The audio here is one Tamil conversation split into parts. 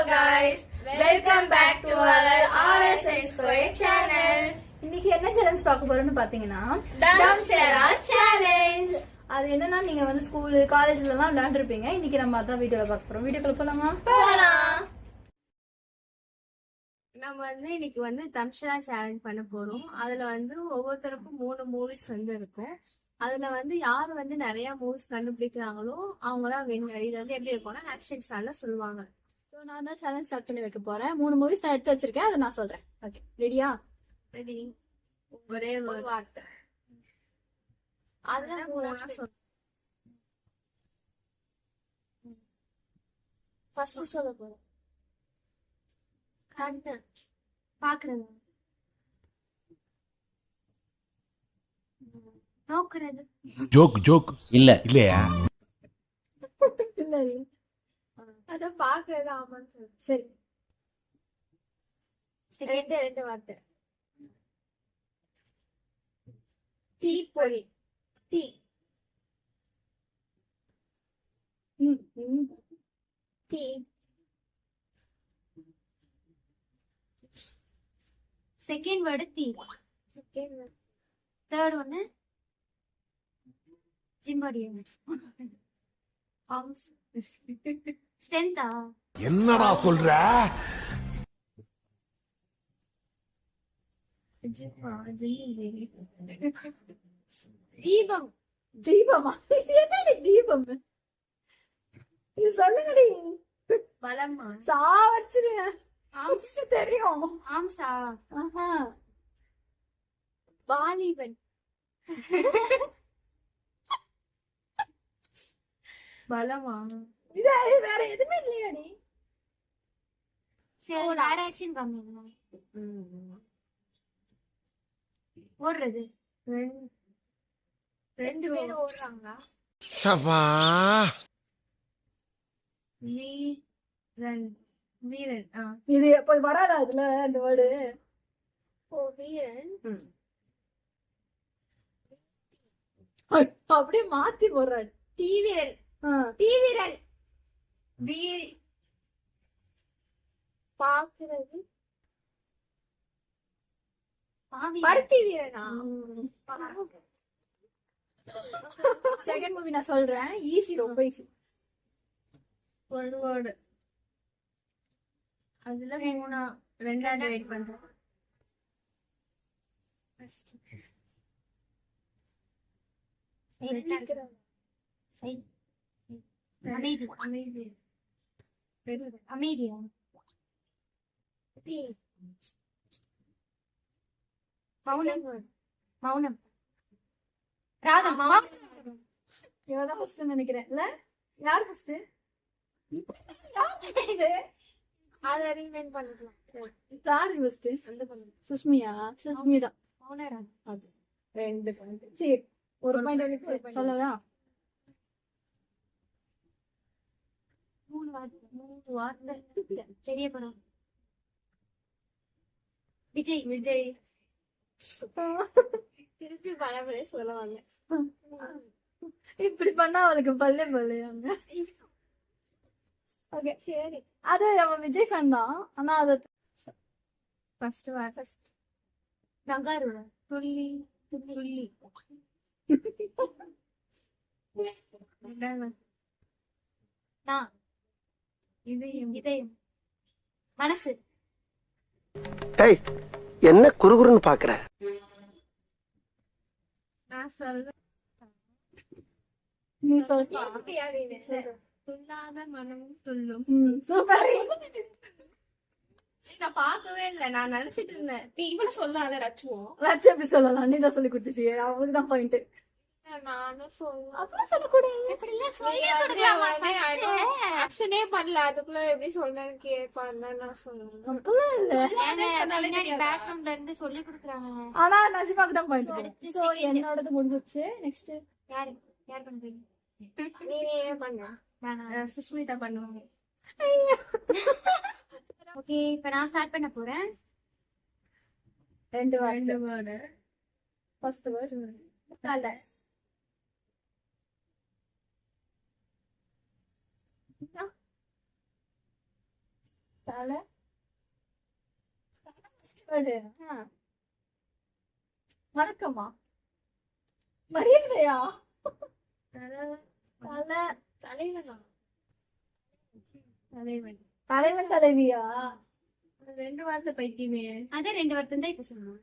guys, welcome back to our RSN Square channel. இன்னைக்கு என்ன சேலஞ்ச் பார்க்க போறோம்னு பாத்தீங்கன்னா Damshera challenge. அது என்னன்னா நீங்க வந்து ஸ்கூல் காலேஜ்ல எல்லாம் விளையாண்டுருப்பீங்க. இன்னைக்கு நம்ம அதான் வீடியோல பார்க்க போறோம். வீடியோக்குள்ள போலாமா? போலாம். நம்ம வந்து இன்னைக்கு வந்து தம்ஷரா சேலஞ்ச் பண்ண போறோம். அதுல வந்து ஒவ்வொருத்தருக்கும் 3 மூவிஸ் வந்து இருக்கும். அதுல வந்து யார் வந்து நிறைய மூவிஸ் கண்டுபிடிக்கிறாங்களோ அவங்கதான் வின்னர். இது வந்து எப்படி இருக்கும்னா ஆக்ஷன் ஸ்டார்ல சொல்லுவாங்க. சோ நான் தான் சேலஞ்ச் ஸ்டார்ட் பண்ணி வைக்க போறேன். 3 மூவிஸ் நான் எடுத்து வச்சிருக்கேன், அதை நான் சொல்றேன். ஓகே, ரெடியா? ரெடி. ஒரே ஒரு வார்த்தை. அதுல 3 சொல்ல. ஃபர்ஸ்ட் சொல்ல போறேன். கண்ணு பாக்குறது, நோக்குறது. ஜோக் இல்ல இல்லையா? இல்ல இல்ல, அத பாக்குறது. ஆமான்னு சொல்லு. சரி. ரெண்டு வார்த்தை. டீ பொடி. Tea. Tea. Second word tea. Second word. Third ஒன்னு ஜிம்படி. ஆர்ம்ஸ். ஸ்ட்ரென்த்தா? என்னடா சொல்ற? தீபம். தீபமா? என்னடி தீபம்? இது சொல்லுங்கடி. பலமா? சா வச்சிருவேன். ஆம்ஸ். தெரியும். ஆம்ஸா? ஆஹா. வாலிபன். பலமா? இது வேற எதுவுமே இல்லையாடி? சரி, வேற ஆக்ஷன் காமிங்க. ஓடுறது. ரெண்டு பேரும் ஓடுறாங்களா? சபா வீரன். வீரன். இது எப்ப வராதா அதுல அந்த வேர்டு? ஓ, வீரன். அப்படியே மாத்தி போடுறாரு. தீவிரன். தீவிரன். பாக்குறது. பருத்தி வீரனா? செகண்ட் மூவி நான் சொல்றேன். ஈஸி, ரொம்ப ஈஸி. ஒரு வேர்டு. அதுல ரெண்டாவது வெயிட் பண்றேன். அமைதி. அமைதி. அமைதியா? மௌனம். மௌனம். ராகம். இவதான் ஃபர்ஸ்ட் நினைக்கிறேன். இல்ல, யார் ஃபர்ஸ்ட்? அதை ரீவைண்ட் பண்ணிக்கலாம். யாரு ஃபர்ஸ்ட்? அந்த பண்ணு. சுஷ்மியா? சுஷ்மி தான். மௌனராகம். அது 2 பாயிண்ட். சரி, ஒரு பாயிண்ட் சொல்லலாம். 3 வார்த்தை. பெரிய படம். விஜய். விஜய். திருப்பி படமே சொல்லுவாங்க. இப்படி பண்ணா அவளுக்கு பல்லையாங்க. ஓகே, சரி. அது அவன் விஜய் ஃபேன் தான். ஆனா அது ஃபர்ஸ்ட் கங்காருடா. துள்ளி. துள்ளி. நான். இதயம். இதயம். மனசு. ஏய், என்ன குறுகுறுன்னு பாக்குற? நான் சொல்றேன். நீ சொல்ற. துள்ளாத மனமும் துள்ளும். சூப்பர். நான் பார்க்கவே இல்லை, நான் நினைச்சிட்டு இருந்தேன். இவள சொல்லல ரச்சுவோம். ரச்சு எப்படி சொல்லலாம்? நீ தான் சொல்லி கொடுத்துட்டியே, அவளுக்கு தான் பாயிண்ட். நானும் சொல்லுவேன். அப்புறம் சொல்லக்கூடாது. ஆக்ஷனே பண்ணல, அதுக்குள்ள எப்படி சொல்றேன்னு கேட்பான்னு நான் சொல்லுவேன். அப்படிலாம் இல்ல. பேக்ரவுண்ட்ல இருந்து சொல்லி கொடுக்குறாங்க. ஆனா நஜிமாக்கு தான் பாயிண்ட். சோ என்னோடது முடிஞ்சிருச்சு. நெக்ஸ்ட் யார் பண்றீங்க? நீனே பண்ண. சுஷ்மிதா பண்ணுவாங்க. ஓகே, இப்ப நான் ஸ்டார்ட் பண்ண போறேன். 2 வேர்டு. ஃபர்ஸ்ட் வேர்ட் தலை. தலை word. வணக்கமா மரியாதையா தலை தலைவனா தலைவன் தலைவன் தலைவியா 2 வார்த்தை பைத்தியமே. அதே 2 வார்த்தை தான் இப்ப சொன்னோம்.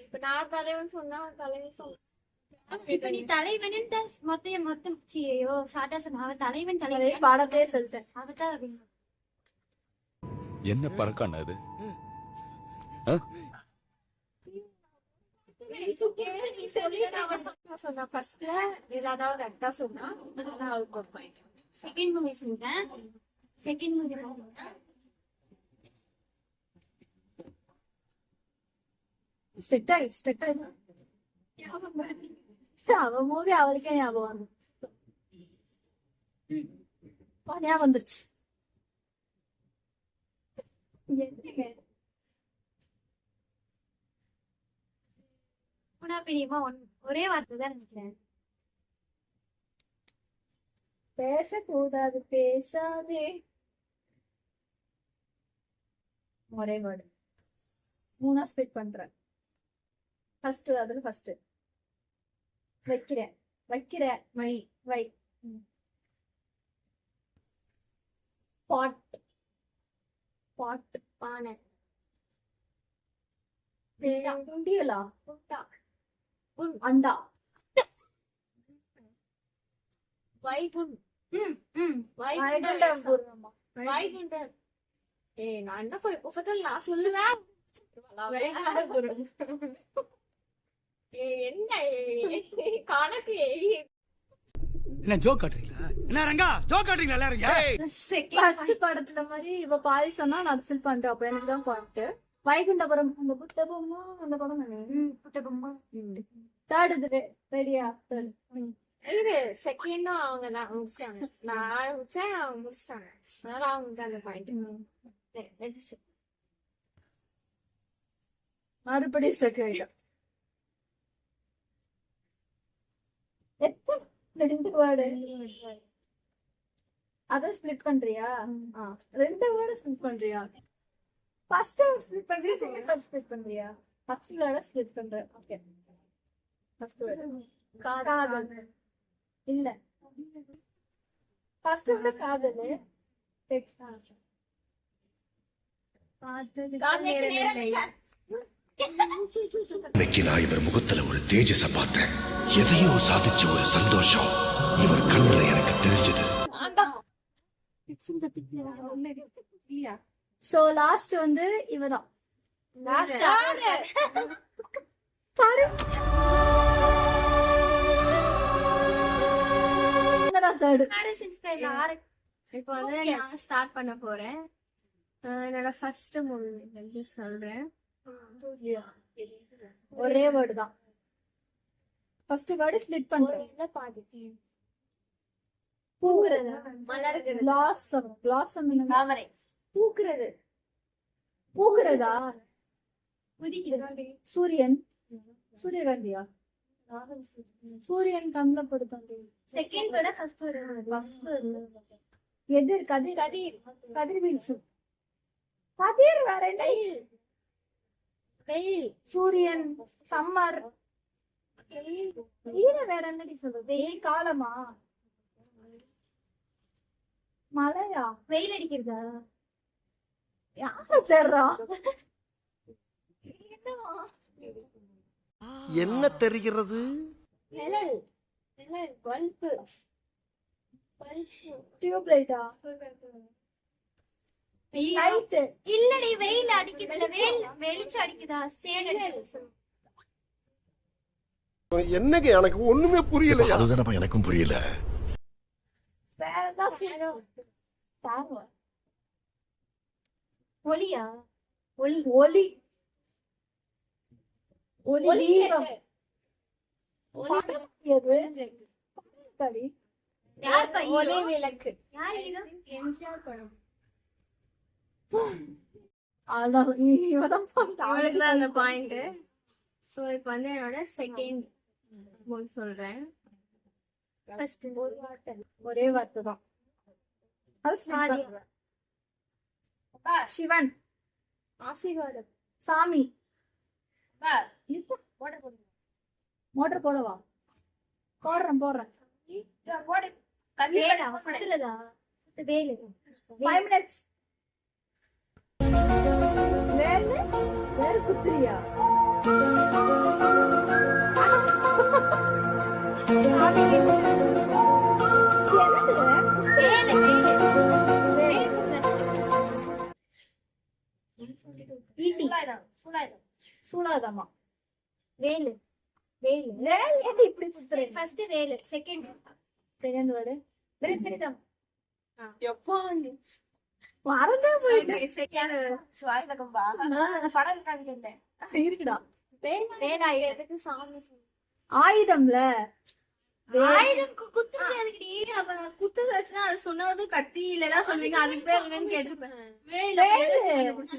இப்ப நான் தலைவன் சொன்னா அவன் தலைவன் சொன்னா இப்ப நீ தலைவன் மொத்தம் ஐயோ ஷார்ட்டா சொன்ன அவ தலைவன் தலைவன் பாடத்தையே சொல்லிட்டேன். அவதான் அப்படின்னு என்ன பறக்கான அது நீ சொல்லி நான் சொன்ன ஃபர்ஸ்ட்ல இல்லாதாவது கரெக்டா சொன்னா நான் அவளுக்கு ஒரு பாயிண்ட். செகண்ட் மூவி சொல்றேன். செகண்ட் மூவி ஸ்டெக் ஆயிடுச்சு. அவ மூவி அவளுக்கே ஞாபகம் வரும். ஞாபகம் வந்துருச்சு. பெரியமா ஒரே வார்த்தை தான் நினைக்கிறேன். பேசக்கூடாது பேசாதே. ஒரே வேர்டு 3 ஸ்பிளிட் பண்றேன். ஃபர்ஸ்ட் அதுல ஃபர்ஸ்ட் வைக்கிறேன் வை வை பாட் பானை உண்டியலா அண்டா வைகுண்டம் வைகுண்டம். நான் என்ன இப்ப நான் சொல்லுவேன். என்ன கணக்கு என்ன ஜோக் காட்டுறீங்களா? என்ன ரங்கா ஜோக் காட்டுறீங்களா எல்லாரும்? ஃபர்ஸ்ட் படத்துல மாதிரி இப்ப பாதி சொன்னா நான் அதை ஃபில் பண்றேன். அப்ப எனக்கு தான் பாயிண்ட். வைகுண்டபுரம் அந்த புட்டபொம்மா அந்த படம் புட்டபொம்மா. தேர்ட் ரெடியா? இது செகண்டும் அவங்க தான் முடிச்சாங்க. நான் ஆரம்பிச்சேன் அவங்க முடிச்சிட்டாங்க. அதனால அவங்க அந்த பாயிண்ட். மறுபடியும் செகண்ட். ரெண்டு வேர்டு அத ஸ்பிளிட் பண்றியா? 2 வேர்டு ஸ்பிளிட் பண்றியா? ஃபர்ஸ்ட் வேர்டு ஸ்பிளிட் பண்றியா? செகண்ட் வேர்டு ஸ்பிளிட் பண்றியா? ஃபர்ஸ்ட் வேர்டு ஸ்பிளிட் பண்றேன். ஓகே ஃபர்ஸ்ட் வேர்டு காதல் இல்ல. ஃபர்ஸ்ட் வேர்டு காதல். இன்னைக்கு நான் இவர் முகத்துல ஒரு தேஜஸ பார்த்தேன். எதையோ சாதிச்ச ஒரு சந்தோஷம் இவர் கண்ணுல எனக்கு தெரிஞ்சது. சோ லாஸ்ட் வந்து இவதான். இப்ப வந்து நான் ஸ்டார்ட் பண்ண போறேன். என்னோட ஃபர்ஸ்ட் மூவி வந்து சொல்றேன். ஒரே வேர்டு தான். ஃபர்ஸ்ட் வேர்டு ஸ்ப்ளிட் பண்றேன். பூக்குறது மலர்கிறது. பிளாசம் பிளாசம் என்ன? தாமரை. பூக்குறது. பூக்குறதா? உதிக்கிறது. சூரியன் சூரியகாந்தியா? சூரியன் கண்ணுல படுத்தாங்க. Second word first word. எதிர் கதிர் கதிர் கதிர் வீழ்ச்சி. கதிர் வேற என்ன? வெயில். சூரியன் சம்மர். வெயில வேற என்னடி சொல்றது? வெயில் காலமா? மழையா? வெயில் அடிக்கிறதா? யார தெர்றா? என்ன தெரிகிறது? நிழல். நிழல். பல்பு. டியூப் லைட்டா? லைட் இல்லடி வெயில் அடிக்குதுல. வெளிச்சம் அடிக்குதா? சேடு அடிக்குது. என்னங்க எனக்கு ஒண்ணுமே புரியல. அதுதானப்பா எனக்கும் புரியல. வேற என்ன? ஒளியா? ஒளி ஒளி ஒளி தீபம். யார் ஒளி விளக்கு. யார் ஹீரோ? எம்ஜிஆர் படம். அவளுக்கு தான் அந்த பாயிண்ட். ஸோ இப்போ வந்து என்னோட செகண்ட் மூவி சொல்றேன். ஃபர்ஸ்ட் ஒரே வார்த்தை தான். அது சிவன். ஆசீர்வாதம். சாமி. மோட்டர் போடவா? போடுறேன். வேலா குத்துறதா வேலு 5 minutes. வேறு குத்துறியா? வேலு சூடாதமா. வேலு இப்படி குத்துறேன். ஃபர்ஸ்ட் வேலு செகண்ட் வேர்டு வேலுதம் எப்பா மறந்தே போயிட்டேன். இருக்குடா. வேலா எதுக்கு சாமி ஆயுதம்ல ஆயுதம் குத்துறது எதுக்குடி குத்துதாச்சுன்னா அது சொன்னது கத்தியில தான் சொல்லுவீங்க. அதுக்கு பேர் என்னன்னு கேட்டிருப்பேன்.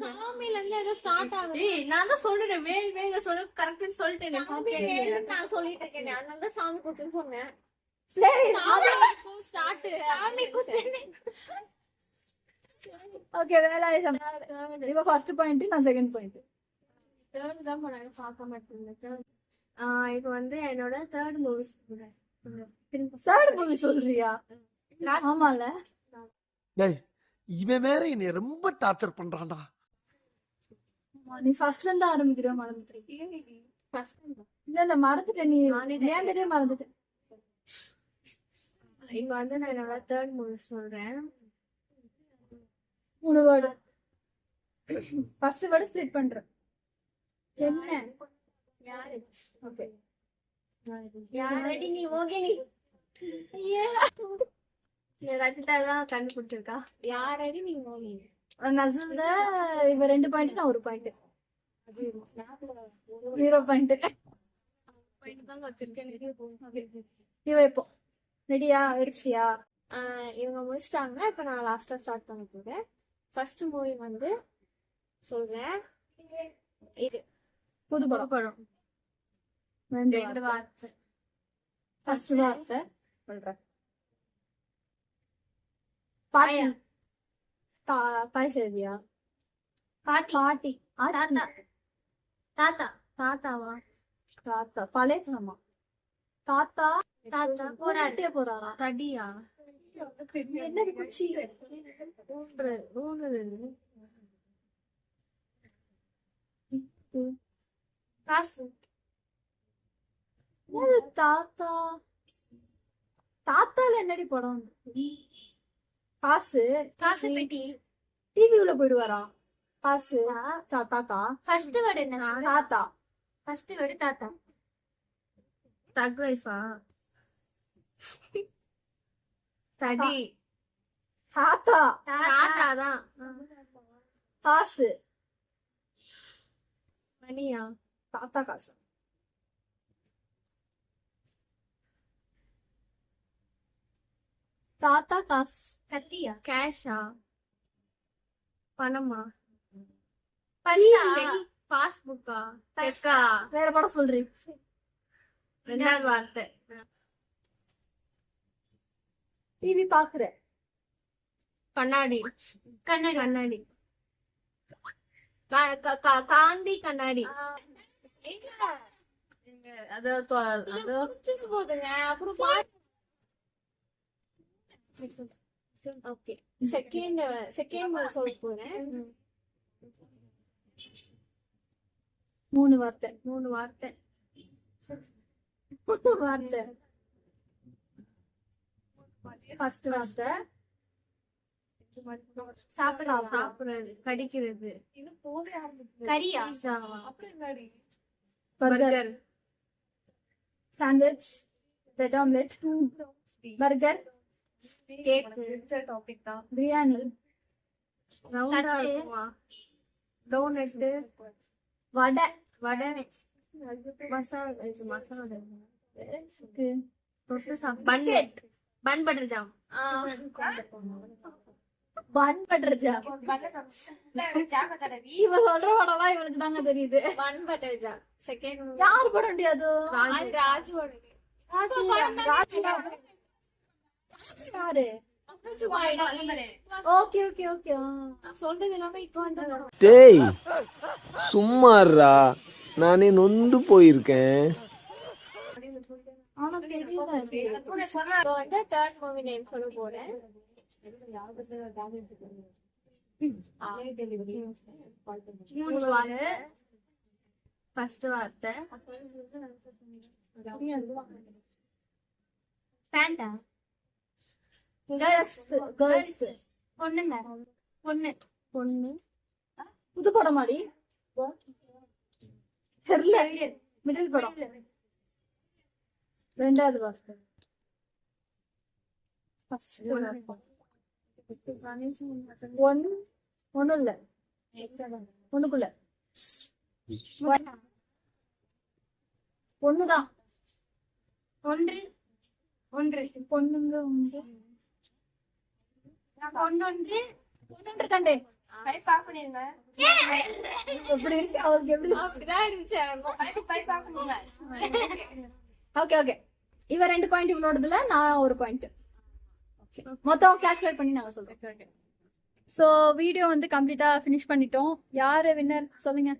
சாமில இருந்து ஏதோ ஸ்டார்ட் ஆகுது. ஏய் நான் தான் சொல்றேன் வேல் சொல்ல கரெக்ட்னு சொல்லிட்டேன். சாமி வேலுன்னு நான் சொல்லிட்டு இருக்கேன். அதனால தான் சாமி குத்துன்னு சொன்னேன். சரி. ஸ்டார்ட் சாமி குத்துன்னு ஓகே, வேலாயுதம். இவ ஃபர்ஸ்ட் பாயிண்ட், நான் செகண்ட் பாயிண்ட். தேர்ட் தான் பண்ண பார்க்க மாட்டேன். இப்போ வந்து என்னோட தேர்ட் மூவிஸ் தேர்ட் மூவி சொல்றியா? ஆமால. டேய் இவன் வேற என்னை ரொம்ப டார்ச்சர் பண்றான்டா. நீ ஃபர்ஸ்ட்ல இருந்து ஆரம்பிக்கிற மறந்துட்டேன். இல்ல மறந்துட்டேன். நீ நேண்டதே மறந்துட்டேன். இங்க வந்து நான் என்னோட தேர்ட் மூவி சொல்றேன். 3 வேர்டு. ஃபர்ஸ்ட் வேர்டு ஸ்ப்ளிட் பண்றேன். என்ன? யாரு ஓகே. யாரடி நீ ஓகே நீ ரச்சிதா தான் கண்டுபிடிச்சிருக்கா. யாரடி நீ ஓகே நான் சொல்ல இவ 2 பாயிண்ட், நான் 1 பாயிண்ட். 0 பாயிண்ட். தான் வச்சிருக்கேன். இவ இப்போ ரெடியா? எடுச்சியா? இவங்க முடிச்சிட்டாங்க. இப்ப நான் லாஸ்டா ஸ்டார்ட் பண்ண போறேன். ஃபர்ஸ்ட் மூவி வந்து சொல்றேன். இது புது படம். 2 வார்த்தை. ஃபர்ஸ்ட் வார்த்தை சொல்றேன். பாட்டி. பாய்சேதியா? பாட்டி. தாத்தா தாத்தா தாத்தாவா? தாத்தா பழைய படமா? தாத்தா போறாரு போறாரா? தடியா? என்ன குச்சி? காசு தாத்தா. தாத்தால என்னடி படம்? காசு. காசு பெட்டி டிவி உள்ள போயிடுவாரா? காசு. தாத்தா. ஃபர்ஸ்ட் வேர்ட் என்ன தாத்தா. ஃபர்ஸ்ட் வேர்ட் தாத்தா. தக் லைஃபா? தடி. தாத்தா. தாத்தா தான். காசு. மணியா? தாத்தா காசு. தாத்தா காசு. கத்தியா கேஷா? பணமா? பர்ஸா பாஸ்புக்கா? செக்கா? வேற படம் சொல்றீங்க. 2வது வார்த்தை. டிவி பாக்குற. கண்ணாடி. கண்ணாடி கண்ணாடி. காந்தி கண்ணாடி. அது முடிச்சிட்டு போதுங்க. அப்புறம் பாட்டு ஓகே. செகண்ட் சொல்ல போறேன். 3 வார்த்தை. 3 வார்த்தை. 3 வார்த்தை. ஃபர்ஸ்ட் வார்த்தை சாப்பிடுறது. கடிக்கிறது. கரியா பீஸாவா? Burger. Sandwich. Bread omelette. Burger. Cake. Biryani. ரவுண்டா இருக்குமா? Donut. Vada. Vada. Masala. Masala. Bun butter jam. Bun butter jam. இவ சொல்ற படம்லாம் இவனுக்கு தாங்க தெரியுது. பன் பட்டர் ஜாம். செகண்ட் யார் படம் முடியாது? ராஜுவோட யாரு? Okay okay okay. சொல்றது எல்லாமே இப்போ வந்து டேய் சும்மாறா, நானே நொந்து போயிருக்கேன். ஆனா தெரியல. இப்போ வந்து தேர்ட் மூவி நேம் சொல்ல போறேன். மூணு வார்த்தை. ஃபர்ஸ்ட் வார்த்தை பேண்டா. Girls girls. பொண்ணுங்க. பொண்ணு. பொண்ணு. புது படமாடி? தெரியல. மிடில் படம். ரெண்டாவது வார்த்தை. ஒண்ணு இல்ல. ஒண்ணுக்குள்ள. ஒண்ணுதான். ஒன்று. ஒன்று. பொண்ணுங்க உண்டு. பொண்ணொன்று. பொண்ணு கண்டேன். எப்படி இருக்கு அவருக்கு? எப்படி? அப்படிதான் இருந்துச்சு. Okay okay. இவ 2 பாயிண்ட் இவனோடதுல, நான் 1 பாயிண்ட். மொத்தம் கால்குலேட் பண்ணி நாங்க சொல்றோம். சோ வீடியோ வந்து கம்ப்ளீட்டா ஃபினிஷ் பண்ணிட்டோம். யாரு வின்னர் சொல்லுங்க.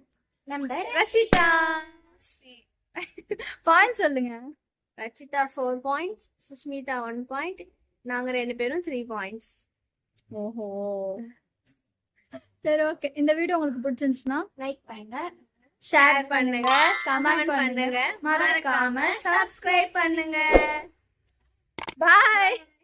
நம்ம ரச்சிதா. பாயிண்ட் சொல்லுங்க. ரச்சிதா 4 பாயிண்ட்ஸ், சுஷ்மிதா 1 பாயிண்ட், நாங்க 2 பேரும் 3 பாயிண்ட்ஸ். ஓஹோ. சரி ஓகே. இந்த வீடியோ உங்களுக்கு பிடிச்சிருந்துச்சுன்னா லைக் பண்ணுங்க, ஷேர் பண்ணுங்க, கமெண்ட் பண்ணுங்க, மறக்காம சப்ஸ்கிரைப் பண்ணுங்க. பாய்.